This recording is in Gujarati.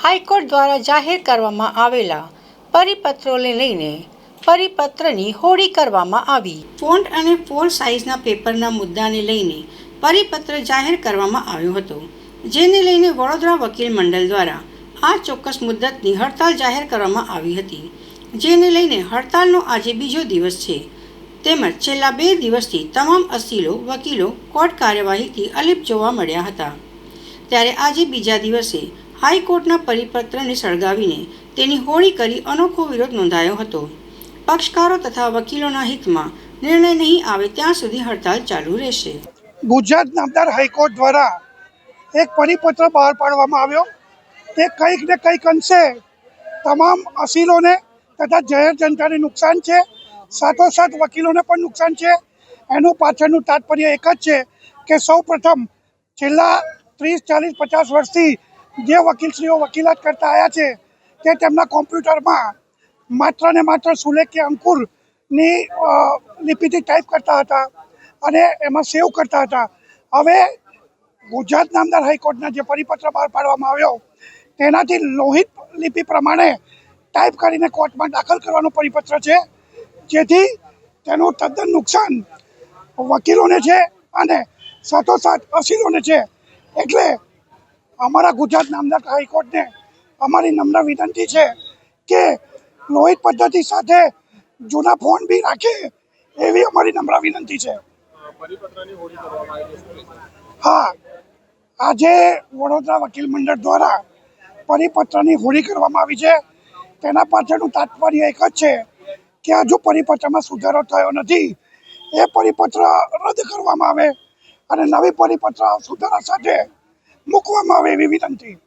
હાઈકોર્ટ દ્વારા જાહેર કરવામાં આવેલા પરિપત્રોને લઈને પરિપત્રની હોળી કરવામાં આવી. ફોન્ટ અને ફોર સાઇઝના પેપરના મુદ્દાને લઈને પરિપત્ર જાહેર કરવામાં આવ્યો હતો, જેને લઈને વડોદરા વકીલ મંડળ દ્વારા આ ચોક્કસ મુદ્દતની હડતાળ જાહેર કરવામાં આવી હતી. જેને લઈને હડતાળનો આજે બીજો દિવસ છે, તેમજ છેલ્લા 2 દિવસથી તમામ અસીલો વકીલો કોર્ટ કાર્યવાહીથી અલિપ્ત જોવા મળ્યા હતા. ત્યારે આજે બીજા દિવસે હાઈકોર્ટના પરિપત્રને સળગાવીને તેની હોળી કરી અનોખો વિરોધ નોંધાયો હતો. પક્ષકારો તથા વકીલોના હિતમાં નિર્ણય નહીં આવે ત્યાં સુધી હડતાળ ચાલુ રહેશે. ગુજરાત નામદાર હાઈકોર્ટ દ્વારા એક પરિપત્ર બહાર પાડવામાં આવ્યો. તે કંઈક ને કંઈક અંશે તમામ અસીલોને તથા જાહેર જનતાને નુકસાન છે, સાથોસાથ વકીલોને પણ નુકસાન છે. એનું પાછળનું તાત્પર્ય એક જ છે કે સૌ પ્રથમ છેલ્લા 30, 40, 50 વર્ષથી જે વકીલશ્રીઓ વકીલાત કરતા આવ્યા છે તે તેમના કોમ્પ્યુટરમાં માત્ર ને માત્ર સુલેખ કે અંકુરની લિપિથી ટાઈપ કરતા હતા અને એમાં સેવ કરતા હતા. હવે ગુજરાત નામદાર હાઈકોર્ટના જે પરિપત્ર બહાર પાડવામાં આવ્યો તેનાથી લોહિત લિપિ પ્રમાણે ટાઈપ કરીને કોર્ટમાં દાખલ કરવાનો પરિપત્ર છે, જેથી તેનું તદ્દન નુકસાન વકીલોને છે અને સાથોસાથ અસીલોને છે. એટલે અમારા ગુજરાત નામદાર હાઈકોર્ટને અમારી નમ્ર વિનંતી છે કે લોહિત પદ્ધતિ સાથે જૂના ફોન બી રાખે એવી અમારી નમ્ર વિનંતી છે. હા, આજે વડોદરા વકીલ મંડળ દ્વારા પરિપત્રની હોળી કરવામાં આવી છે. તેના પાછળનું તાત્પર્ય એક જ છે કે હજુ પરિપત્રમાં સુધારો થયો નથી. એ પરિપત્ર રદ કરવામાં આવે અને નવી પરિપત્ર સુધારા સાથે મૂકવામાં આવે એવી વિનંતી.